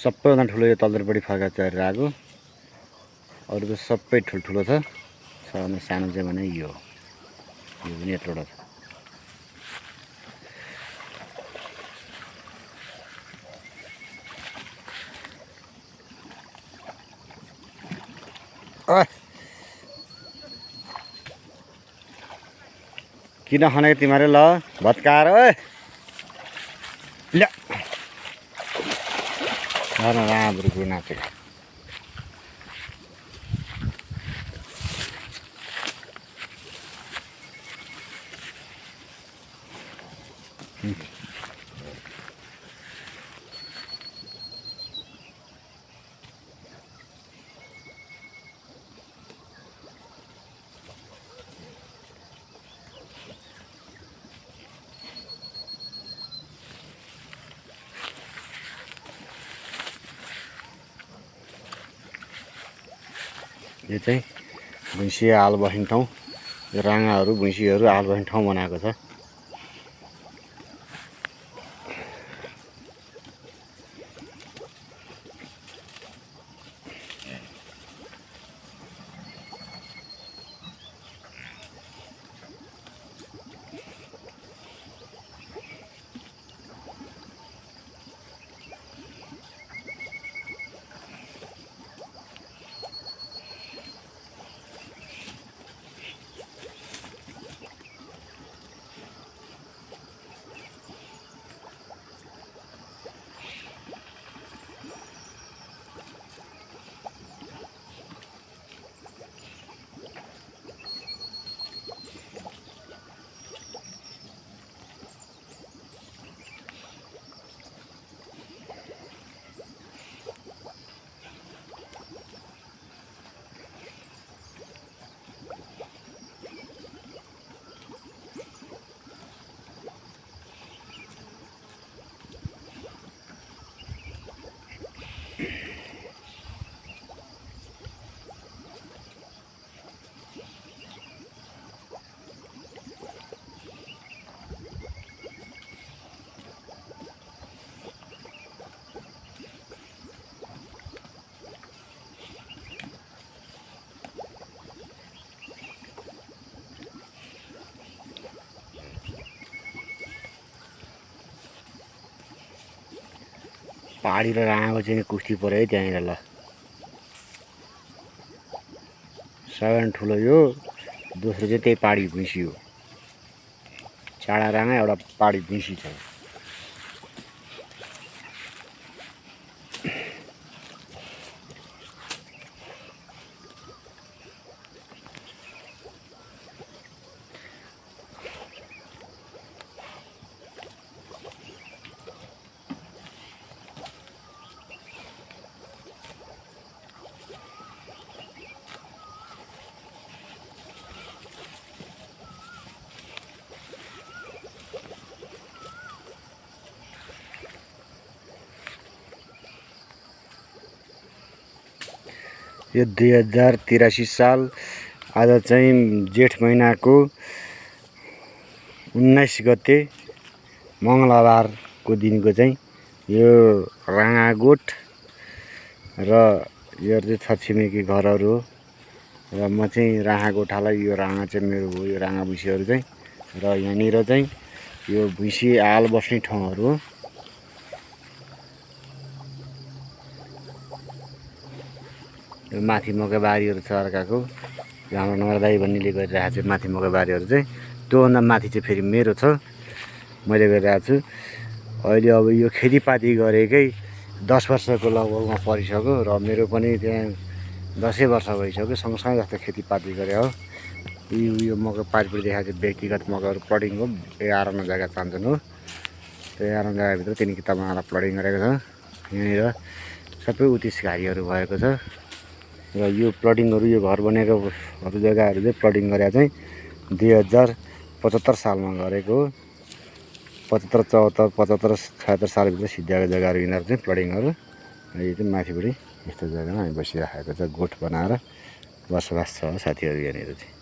सबैभन्दा ठुलो यो तल्लोपट्टि फर्का चढेर आएको। अरू त सबै ठुल्ठुलो छ। सबभन्दा सानो चाहिँ भने यो पनि यत्रोवटा छ। किन खनेको तिमीहरू ल भत्काएर ओए ल राम्रो नाचेको। यो चाहिँ भुइँसी हाल बस्ने ठाउँ। यो राँगाहरू भुइँसीहरू हाल बस्ने ठाउँ बनाएको छ। पहाडी र राँगाको चाहिँ कुस्ती पऱ्यो है त्यहाँनिर। ल सबैभन्दा ठुलो यो, दोस्रो चाहिँ त्यही पहाडी भुइँसी हो। चाडा राँगा एउटा पहाडी भुइँसी छ। यो 2083 साल आज चाहिँ जेठ महिनाको 19 गते मङ्गलबारको दिनको चाहिँ यो राँगा गोठ र यो चाहिँ छरछिमेकी घरहरू हो। र म चाहिँ राँगा गोठालाई, यो राँगा चाहिँ मेरो हो। यो राँगा भुइँसीहरू चाहिँ र यहाँनिर चाहिँ यो भुइँसी हाल बस्ने ठाउँहरू हो। यो माथि मकैबारीहरू छ अर्काको। यो हाम्रो नरदाई भन्नेले गरिरहेको छ माथि मकैबारीहरू चाहिँ। त्योभन्दा माथि चाहिँ फेरि मेरो छ, मैले गरिरहेको छु। अहिले अब यो खेतीपाती गरेकै 10 वर्षको लगभगमा परिसक्यो र मेरो पनि त्यहाँ 10 वर्ष भइसक्यो सँगसँगै जस्तो खेतीपाती गरे हो। यो मकै पारिपट्टि देखाएको चाहिँ व्यक्तिगत मकैहरू प्लटिङ हो। 11 जग्गा चाहन्छन् हो। त्यो 11 जग्गाभित्र तिन किताबमा प्लटिङ गरेको छ। यहाँनिर सबै उत्तिस घारीहरू भएको छ। र यो प्लटिङहरू, यो घर बनेको अरू जग्गाहरू चाहिँ प्लटिङ गरेर चाहिँ 2075 सालमा गरेको हो। 75, 74, 75, 76 सालभित्र सिद्धिएको जग्गाहरू यिनीहरू चाहिँ प्लटिङहरू। यो चाहिँ माथिपट्टि यस्तो जग्गामा हामी बसिराखेको छ, गोठ बनाएर बसोबास छ साथीहरू यहाँनिर चाहिँ।